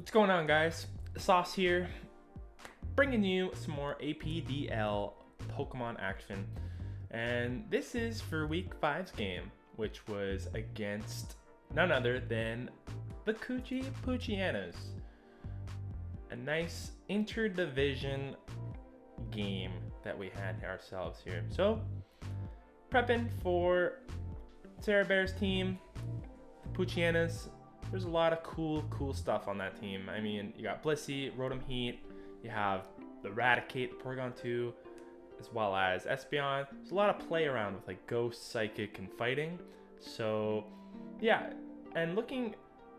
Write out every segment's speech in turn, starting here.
What's going on, guys? Sauce here, bringing you some more APDL Pokemon action. And this is for week 5's game, which was against none other than the Coochy Poochyenas. A nice interdivision game that we had ourselves here. So, prepping for Sarah Bear's team, the Poochyenas. There's a lot of cool stuff on that team. I mean, you got Blissey, Rotom Heat, you have the Eradicate, the Porygon 2, as well as Espeon. There's a lot of play around with like Ghost, Psychic, and Fighting. So, yeah, and looking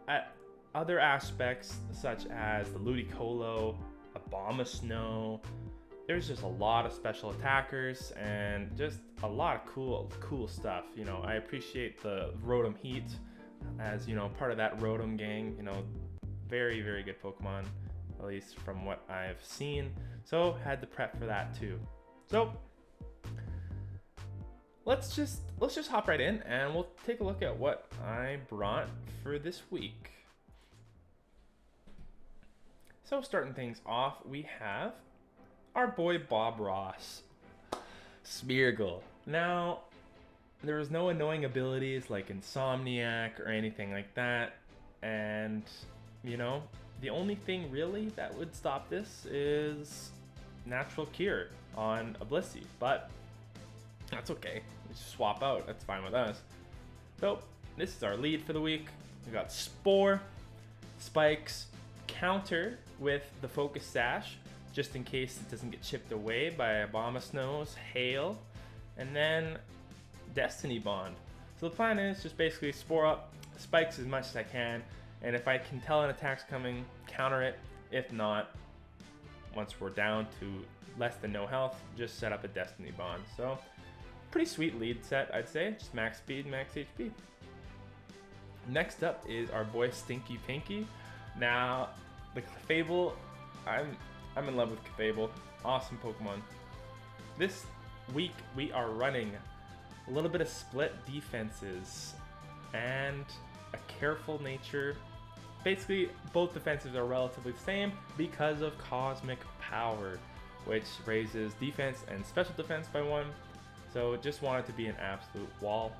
at other aspects such as the Ludicolo, Abomasnow, there's just a lot of special attackers and just a lot of cool stuff. You know, I appreciate the Rotom Heat as, you know, part of that Rotom gang. You know, very good Pokemon, at least from what I've seen. So had to prep for that too. So let's just hop right in and we'll take a look at what I brought for this week. So starting things off, we have our boy Bob Ross, Smeargle. Now, there was no annoying abilities like Insomniac or anything like that, and you know, the only thing really that would stop this is Natural Cure on a Blissey, but that's okay. We just swap out, that's fine with us. So this is our lead for the week. We got Spore, Spikes, counter with the Focus Sash, just in case it doesn't get chipped away by Abomasnow's Hail, and then Destiny Bond. So the plan is just basically Spore up, Spikes as much as I can, and if I can tell an attack's coming, counter it. If not, once we're down to less than no health, just set up a Destiny Bond. So pretty sweet lead set, I'd say. Just max speed, max HP. Next up is our boy Stinky Pinky. Now, the Clefable, I'm in love with Clefable. Awesome Pokemon. This week we are running a little bit of split defenses and a careful nature. Basically, both defenses are relatively the same because of Cosmic Power, which raises defense and special defense by 1. So just want it to be an absolute wall.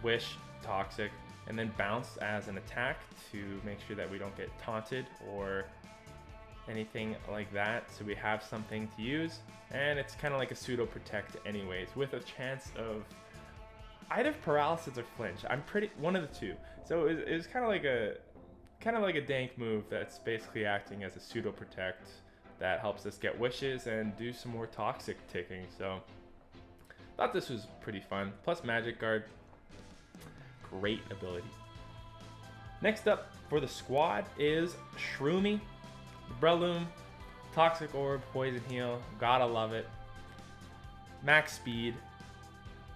Wish, Toxic, and then Bounce as an attack to make sure that we don't get taunted or anything like that, so we have something to use. And it's kind of like a pseudo protect anyways, with a chance of either paralysis or flinch. I'm pretty one of the two. So it was kind of like a dank move that's basically acting as a pseudo protect that helps us get wishes and do some more toxic ticking. So thought this was pretty fun. Plus Magic Guard, great ability. Next up for the squad is Shroomy, Breloom, Toxic Orb, Poison Heal, gotta love it. Max speed,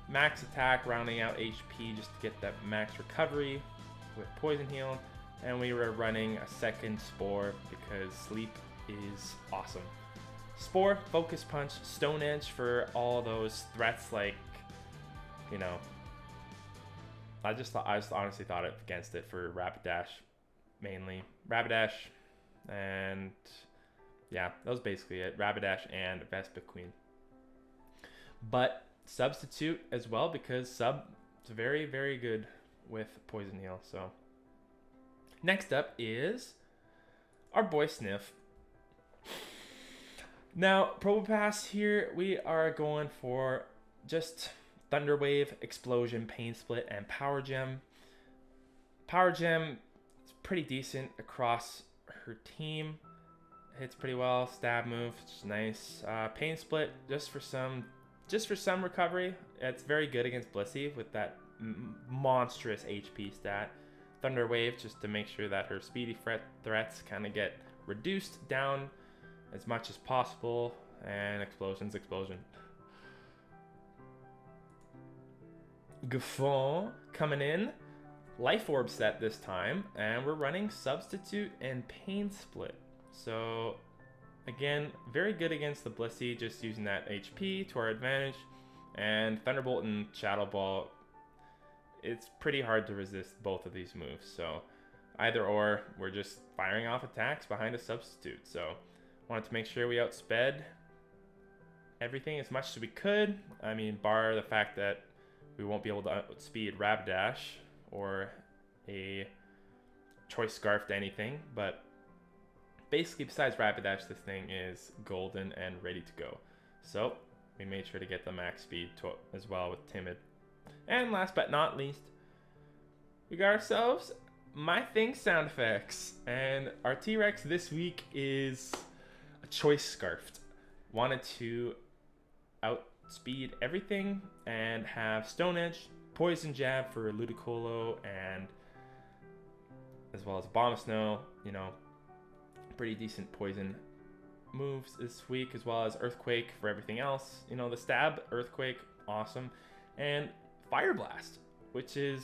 max attack, rounding out HP just to get that max recovery with Poison Heal. And we were running a second Spore because Sleep is awesome. Spore, Focus Punch, Stone Edge for all those threats like, you know, I just honestly thought against it for Rapidash mainly. Rapidash, and yeah, that was basically it. Rapidash and Vespiquen. But Substitute as well, because Sub is very good with Poison Heal. So next up is our boy Sniff. Now, Probopass here, we are going for just Thunder Wave, Explosion, Pain Split, and Power Gem. Power Gem is pretty decent across her team. Hits pretty well. Stab move, which is nice. Pain Split, just for some recovery. It's very good against Blissey with that monstrous HP stat. Thunder Wave, just to make sure that her speedy threats kind of get reduced down as much as possible. And Explosion. Gaffon coming in, Life Orb set this time, and we're running Substitute and Pain Split. So again, very good against the Blissey, just using that HP to our advantage. And Thunderbolt and Shadow Ball, it's pretty hard to resist both of these moves. So either or, we're just firing off attacks behind a substitute. So wanted to make sure we outsped everything as much as we could. I mean, bar the fact that we won't be able to outspeed Rapidash or a choice scarf to anything, but basically besides Rapidash, this thing is golden and ready to go. So we made sure to get the max speed as well with Timid. And last but not least, we got ourselves My Thing sound effects. And our T-Rex this week is a choice scarfed. Wanted to outspeed everything and have Stone Edge, Poison Jab for Ludicolo, and as well as Abomasnow, you know, pretty decent poison moves this week, as well as Earthquake for everything else. You know, the stab, Earthquake, awesome. And Fire Blast, which is,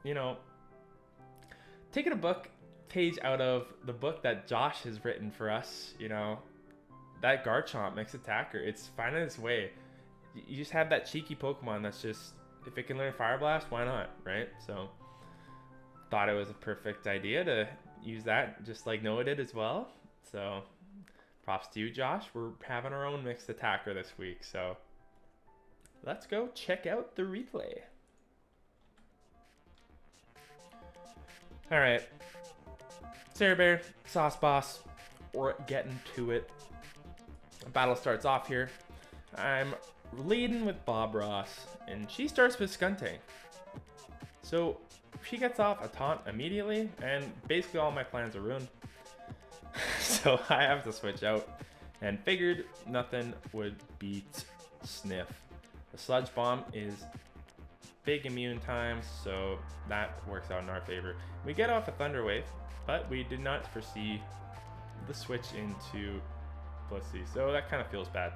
you know, taking a page out of the book that Josh has written for us. You know, that Garchomp, mixed attacker, it's finding its way. You just have that cheeky Pokemon that's just, if it can learn Fire Blast, why not, right? So thought it was a perfect idea to use that, just like Noah did as well. So props to you, Josh. We're having our own mixed attacker this week, so let's go check out the replay. All right, Sarah Bear, Sauce Boss, we're getting to it. Battle starts off here. I'm leading with Bob Ross, and she starts with Skuntank. So she gets off a taunt immediately, and basically all my plans are ruined. So I have to switch out, and figured nothing would beat Sniff. The Sludge Bomb is big immune time, so that works out in our favor. We get off a Thunder Wave, but we did not foresee the switch into Pussy, so that kind of feels bad.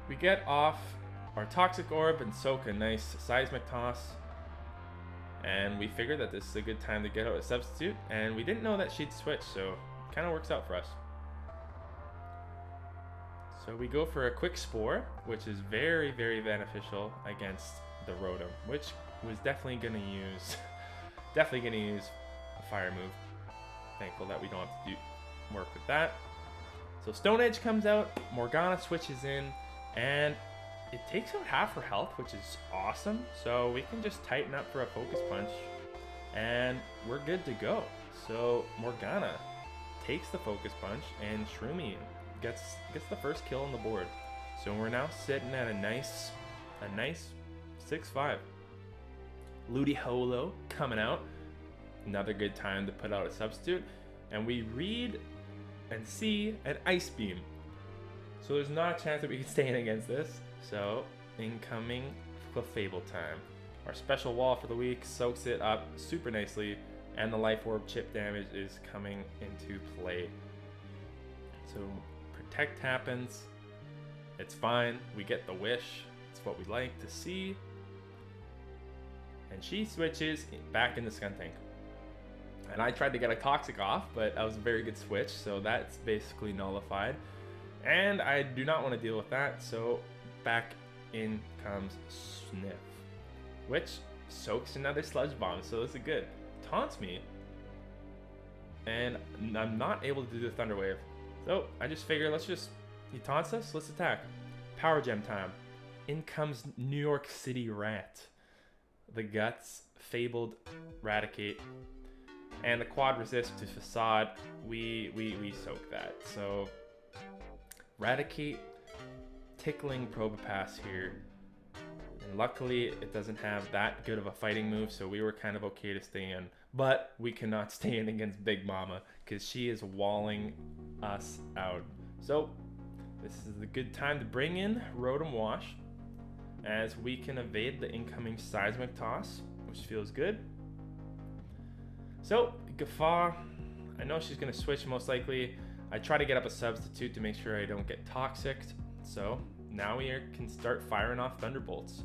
We get off our Toxic Orb and soak a nice Seismic Toss, and we figured that this is a good time to get out a substitute, and we didn't know that she'd switch, so kind of works out for us. So we go for a quick Spore, which is very, very beneficial against the Rotom, which was definitely gonna use a fire move. Thankful that we don't have to work with that. So Stone Edge comes out, Morgana switches in, and it takes out half her health, which is awesome. So we can just tighten up for a Focus Punch, and we're good to go. So Morgana takes the Focus Punch, and Shroomy gets the first kill on the board. So we're now sitting at a nice 6-5. Ludicolo coming out, another good time to put out a substitute, and we read and see an Ice Beam. So there's not a chance that we can stay in against this. So incoming Clefable time. Our special wall for the week soaks it up super nicely, and the Life Orb chip damage is coming into play. So Protect happens. It's fine. We get the wish. It's what we like to see. And she switches back into Skuntank. And I tried to get a Toxic off, but that was a very good switch, so that's basically nullified. And I do not want to deal with that, so back in comes Sniff, which soaks another Sludge Bomb, so this is good. Taunts me, and I'm not able to do the Thunder Wave. So I just figure, he taunts us, let's attack. Power Gem time. In comes New York City Rat. The Guts, Fabled, Raticate, and the Quad Resist to Facade. We soak that. So Raticate, tickling Probopass here. And luckily it doesn't have that good of a fighting move, so we were kind of okay to stay in. But we cannot stay in against Big Mama, because she is walling us out. So this is a good time to bring in Rotom Wash, as we can evade the incoming Seismic Toss, which feels good. So Guffaw, I know she's going to switch most likely. I try to get up a substitute to make sure I don't get toxic. So now we can start firing off Thunderbolts.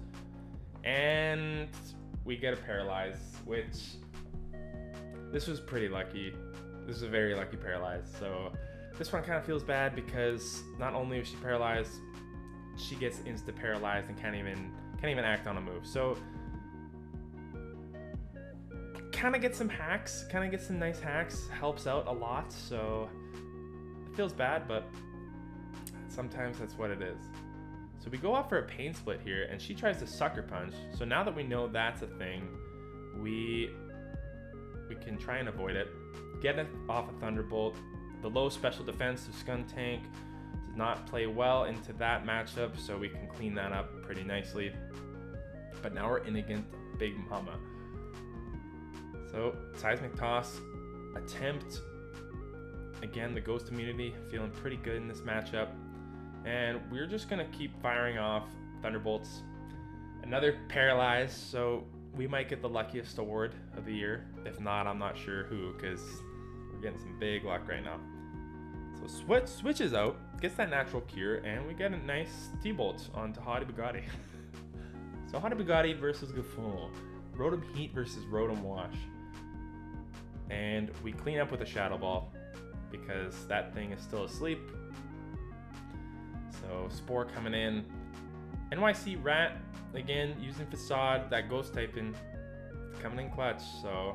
And we get a Paralyze, which this was pretty lucky. This is a very lucky Paralyze. So this one kind of feels bad because not only is she paralyzed, she gets insta paralyzed and can't even act on a move. So kind of get some hacks, kind of get some nice hacks, helps out a lot. So it feels bad, but sometimes that's what it is. So we go off for a pain split here, and she tries to sucker punch. So now that we know that's a thing, we can try and avoid it. Get it off a Thunderbolt. The low special defense of Skun Tank does not play well into that matchup, so we can clean that up pretty nicely. But now we're in against Big Mama. So Seismic Toss, attempt. Again, the Ghost immunity, feeling pretty good in this matchup. And we're just gonna keep firing off Thunderbolts. Another Paralyze, so we might get the luckiest award of the year. If not, I'm not sure who, because we're getting some big luck right now. So switches out, gets that natural cure, and we get a nice T-Bolt onto Hottie Bugatti. So Hottie Bugatti versus Gaffon. Rotom Heat versus Rotom Wash. And we clean up with a Shadow Ball because that thing is still asleep. So Spore coming in. NYC Rat, again, using Facade, that Ghost typing, coming in clutch. So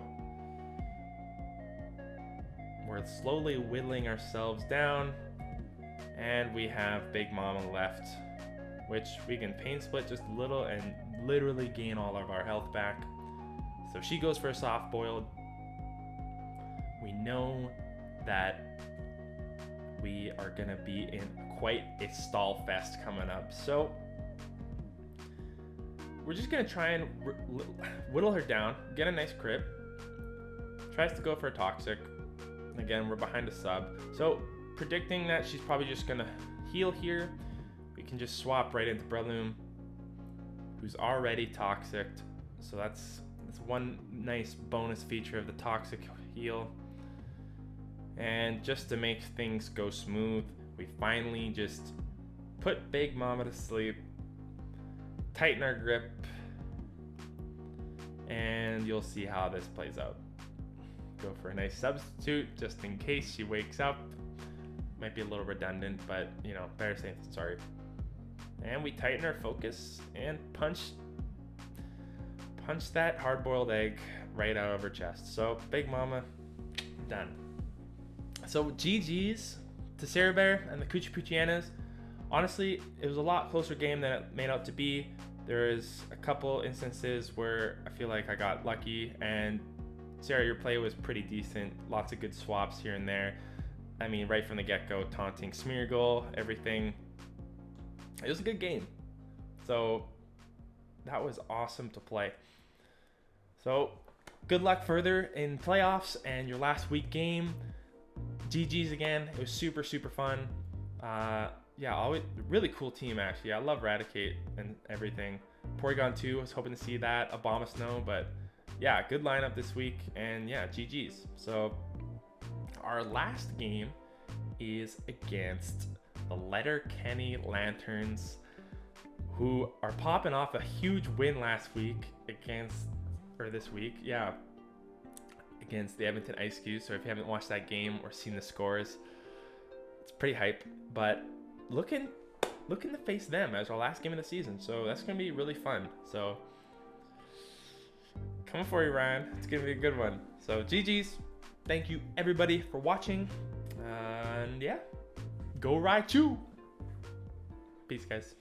we're slowly whittling ourselves down. And we have Big Mama left, which we can pain split just a little and literally gain all of our health back. So she goes for a soft boiled. We know that we are gonna be in quite a stall fest coming up. So we're just gonna try and whittle her down, get a nice crit. Tries to go for a Toxic. Again, we're behind a sub. So predicting that she's probably just gonna heal here. We can just swap right into Breloom, who's already Toxic. So that's one nice bonus feature of the Toxic heal. And just to make things go smooth, we finally just put Big Mama to sleep, tighten our grip, and you'll see how this plays out. Go for a nice substitute just in case she wakes up. Might be a little redundant, but you know, better safe than sorry. And we tighten our focus and punch that hard-boiled egg right out of her chest. So Big Mama, done. So GG's to Sarah Bear and the Coochy Poochyenas. Honestly, it was a lot closer game than it made out to be. There is a couple instances where I feel like I got lucky, and Sarah, your play was pretty decent. Lots of good swaps here and there. I mean, right from the get-go, taunting Smeargle, everything. It was a good game. So that was awesome to play. So good luck further in playoffs and your last week game. GG's again. It was super, super fun. Yeah, always really cool team actually. I love Raticate and everything. Porygon 2, I was hoping to see that. Abomasnow, but yeah, good lineup this week. And yeah, GG's. So our last game is against the Letterkenny Lanterns, who are popping off a huge win last week this week, yeah, against the Edmonton Ice Cubes. So if you haven't watched that game or seen the scores, it's pretty hype. But looking to face them as our last game of the season, so that's gonna be really fun. So coming for you, Ryan. It's gonna be a good one. So GG's. Thank you everybody for watching, and yeah, go Raichu. Peace, guys.